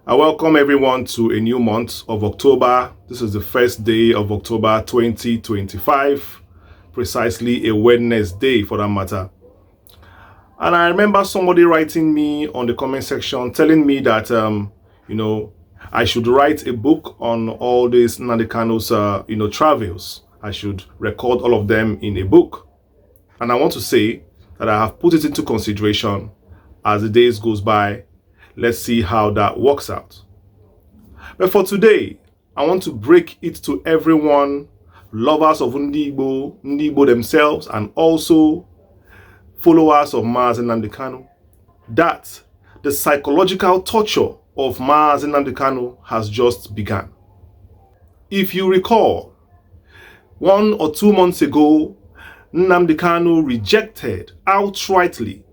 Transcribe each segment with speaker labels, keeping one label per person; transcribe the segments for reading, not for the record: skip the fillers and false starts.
Speaker 1: I welcome everyone to a new month of October. This is the first day of October 2025, precisely a Wednesday for that matter. And I remember somebody writing me on the comment section telling me that, I should write a book on all these Nnamdi Kanu's, travels. I should record all of them in a book. And I want to say that I have put it into consideration as the days goes by. Let's see how that works out. But for today, I want to break it to everyone, lovers of Ndigbo themselves, and also followers of Mazi Nnamdi Kanu, that the psychological torture of Mazi Nnamdi Kanu has just begun. If you recall, 1 or 2 months ago, Nnamdi Kanu rejected outrightly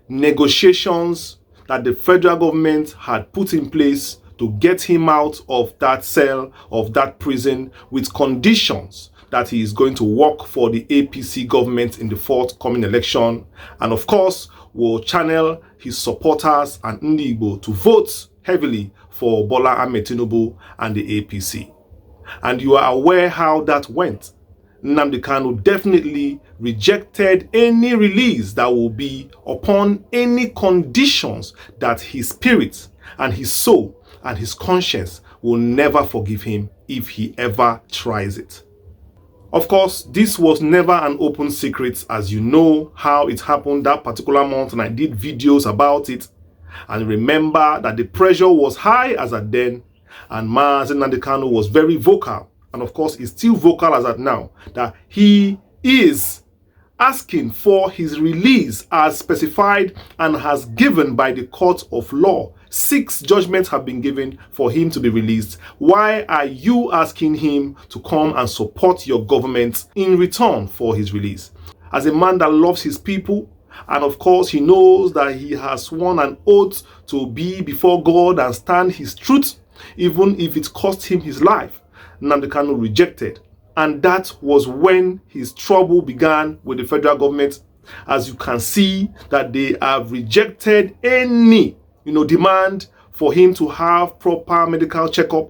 Speaker 1: negotiations that the federal government had put in place to get him out of that cell, of that prison, with conditions that he is going to work for the APC government in the forthcoming election, and of course will channel his supporters and Ndigbo to vote heavily for Bola Ahmed Tinubu and the APC. And you are aware how that went. Nnamdi Kanu definitely rejected any release that will be upon any conditions that his spirit and his soul and his conscience will never forgive him if he ever tries it. Of course, this was never an open secret, as you know how it happened that particular month, and I did videos about it. And remember that the pressure was high as at then, and Mazi Nnamdi Kanu was very vocal. And of course, is still vocal as at now, that he is asking for his release as specified and has given by the court of law. 6 judgments have been given for him to be released. Why are you asking him to come and support your government in return for his release? As a man that loves his people, and of course he knows that he has sworn an oath to be before God and stand his truth, even if it cost him his life, Nnamdi Kanu rejected. And that was when his trouble began with the federal government. As you can see, that they have rejected any demand for him to have proper medical checkup.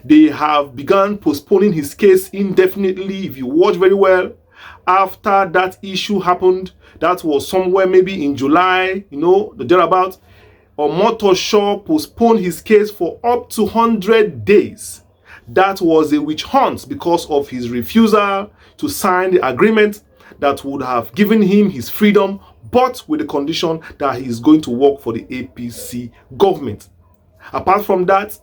Speaker 1: They have begun postponing his case indefinitely. If you watch very well, after that issue happened, that was somewhere maybe in July, the thereabout, Omotosho postponed his case for up to 100 days. That was a witch hunt because of his refusal to sign the agreement that would have given him his freedom, but with the condition that he is going to work for the APC government. Apart from that,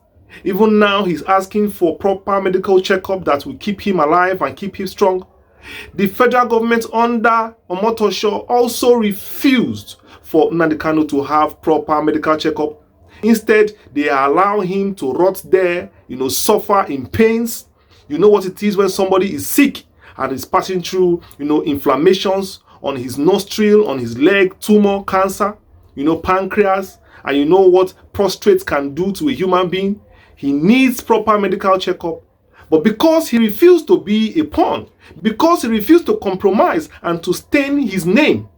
Speaker 1: even now he's asking for proper medical checkup that will keep him alive and keep him strong. The federal government under Omotosho also refused for Nnamdi Kanu to have proper medical checkup. Instead, they allow him to rot there, suffer in pains. You know what it is when somebody is sick and is passing through, inflammations on his nostril, on his leg, tumor, cancer, pancreas, and you know what prostrate can do to a human being. He needs proper medical checkup. But because he refused to be a pawn, because he refused to compromise and to stain his name,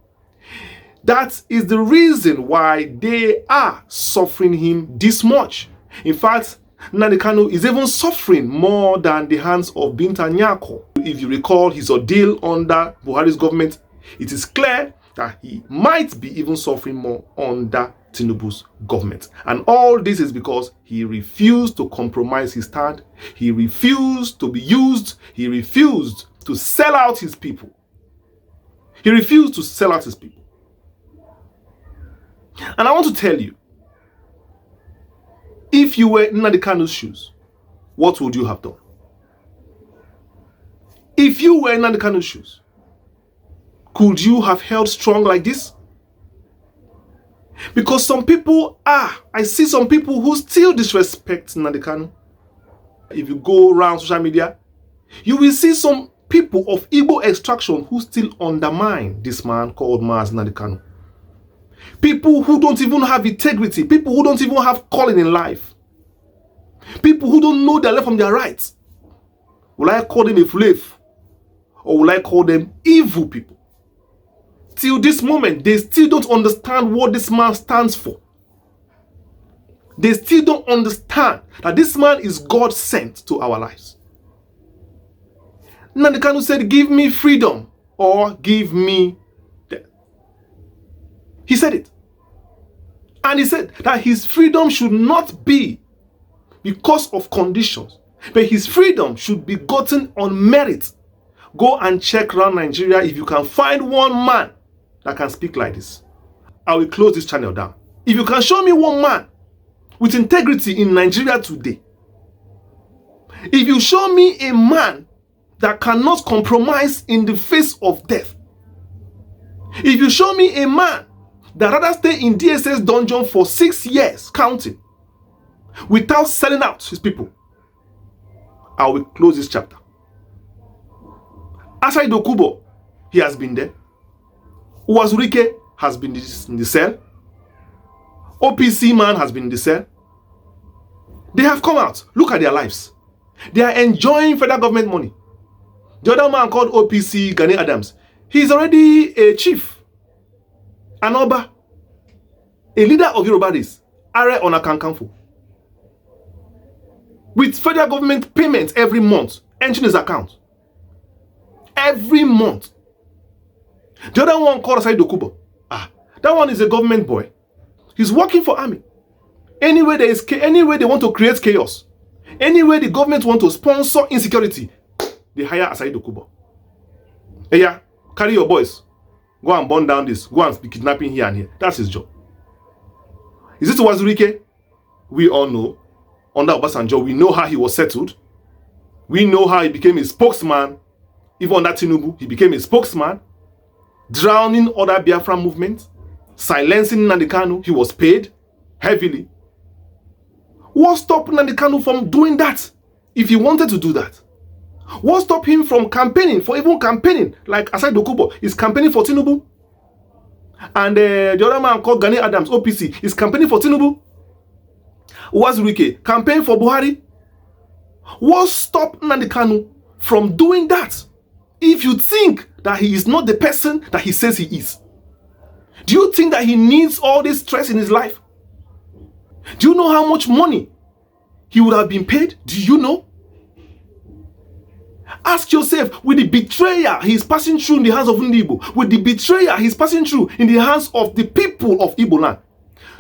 Speaker 1: that is the reason why they are suffering him this much. In fact, Nnamdi Kanu is even suffering more than the hands of Binta Nyako. If you recall his ordeal under Buhari's government, it is clear that he might be even suffering more under Tinubu's government. And all this is because he refused to compromise his stand. He refused to be used. He refused to sell out his people. He refused to sell out his people. And I want to tell you, if you were in Nnamdi Kanu's shoes, what would you have done? If you were in Nnamdi Kanu's shoes, could you have held strong like this? Because some people I see some people who still disrespect Nnamdi Kanu. If you go around social media, you will see some people of Igbo extraction who still undermine this man called Mazi Nnamdi Kanu. People who don't even have integrity. People who don't even have calling in life. People who don't know their left from their right. Will I call them a slave? Or will I call them evil people? Till this moment, they still don't understand what this man stands for. They still don't understand that this man is God sent to our lives. Nnamdi Kanu said, give me freedom or give me death. He said it. And he said that his freedom should not be because of conditions, but his freedom should be gotten on merit. Go and check around Nigeria if you can find one man that can speak like this. I will close this channel down. If you can show me one man with integrity in Nigeria today, if you show me a man that cannot compromise in the face of death, if you show me a man that rather stay in DSS dungeon for 6 years counting without selling out his people, I will close this chapter. Asai Dokubo, he has been there. Uwazurike has been in the cell. OPC man has been in the cell. They have come out. Look at their lives. They are enjoying federal government money. The other man called OPC, Gani Adams, he's already a chief, an Oba, a leader of Yorubadis, Are Onakankanfo, with federal government payments every month entering his account. Every month. The other one called Asai Dokubo. That one is a government boy. He's working for army. Anywhere they want to create chaos, anywhere the government want to sponsor insecurity, they hire Asai Dokubo. Hey, yeah, carry your boys. Go and burn down this. Go and be kidnapping here and here. That's his job. Is it Wazurike? We all know. Under Obasanjo, we know how he was settled. We know how he became a spokesman. Even under Tinubu, he became a spokesman, drowning other Biafra movements, silencing Nnamdi Kanu. He was paid heavily. What stopped Nnamdi Kanu from doing that if he wanted to do that? What stopped him from campaigning, for even campaigning, like Asai Dokubo is campaigning for Tinubu? And the other man called Gani Adams, OPC, is campaigning for Tinubu. Uwazurike, campaign for Buhari. What stopped Nnamdi Kanu from doing that? If you think that he is not the person that he says he is, do you think that he needs all this stress in his life? Do you know how much money he would have been paid? Do you know? Ask yourself, with the betrayer he is passing through in the hands of Ndibo, with the betrayer he is passing through in the hands of the people of Igbo land,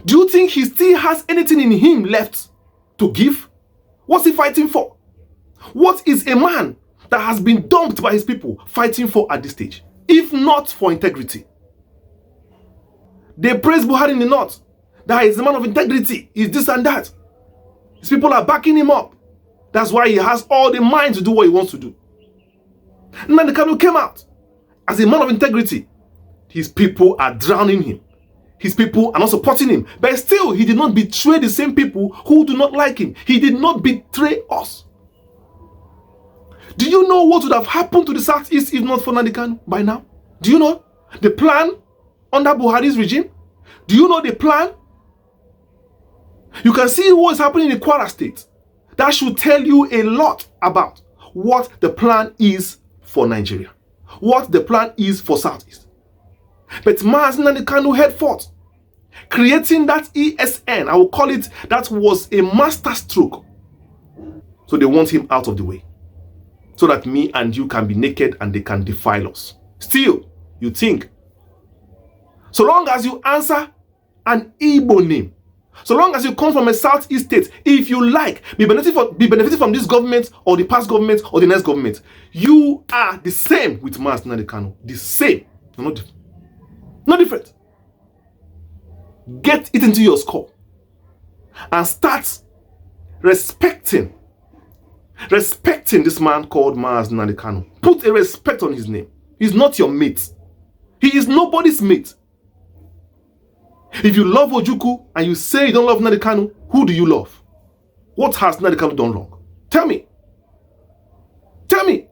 Speaker 1: do you think he still has anything in him left to give? What's he fighting for? What is a man that has been dumped by his people fighting for at this stage, if not for integrity? They praise Buhari in the north, that he is a man of integrity, is this and that. His people are backing him up. That's why he has all the mind to do what he wants to do. Nnamdi Kanu came out as a man of integrity. His people are drowning him. His people are not supporting him. But still, he did not betray the same people who do not like him. He did not betray us. Do you know what would have happened to the Southeast if not for Nnamdi Kanu by now? Do you know the plan under Buhari's regime? Do you know the plan? You can see what is happening in Kwara State. That should tell you a lot about what the plan is for Nigeria, what the plan is for Southeast. But Mazi Nnamdi Kanu head forth, creating that ESN, I will call it, that was a master stroke. So they want him out of the way, so that me and you can be naked and they can defile us. Still, you think, so long as you answer an Igbo name, so long as you come from a Southeast state, if you like, be benefiting from this government or the past government or the next government, you are the same with Mazi Nnamdi Kanu. The same. Not different. Get it into your skull and start respecting this man called Mazi Nnamdi Kanu. Put a respect on his name. He's not your mate. He is nobody's mate. If you love Ojukwu and you say you don't love Nnamdi Kanu, who do you love? What has Nnamdi Kanu done wrong? Tell me. Tell me.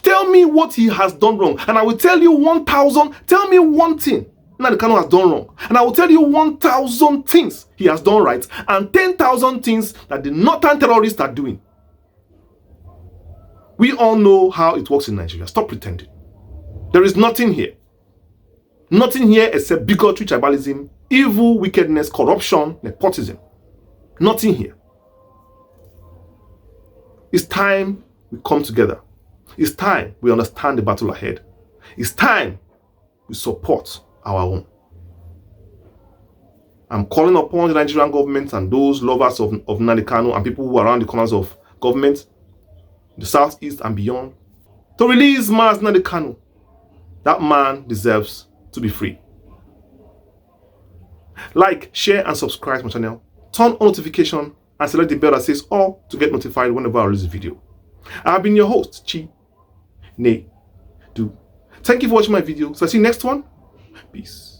Speaker 1: Tell me what he has done wrong. And I will tell you 1,000. Tell me one thing Nnamdi Kanu has done wrong. And I will tell you 1,000 things he has done right. And 10,000 things that the northern terrorists are doing. We all know how it works in Nigeria. Stop pretending. There is nothing here. Nothing here except bigotry, tribalism, evil, wickedness, corruption, nepotism. Nothing here. It's time we come together. It's time we understand the battle ahead. It's time we support our own. I'm calling upon the Nigerian government and those lovers of Nnamdi Kanu and people who are around the corners of government, the southeast and beyond, to release Mazi Nnamdi Kanu. That man deserves to be free. Like, share and subscribe to my channel. Turn on notification and select the bell that says all to get notified whenever I release a video. I have been your host, Chi Ne Do. Thank you for watching my video. So I see you next one. Peace.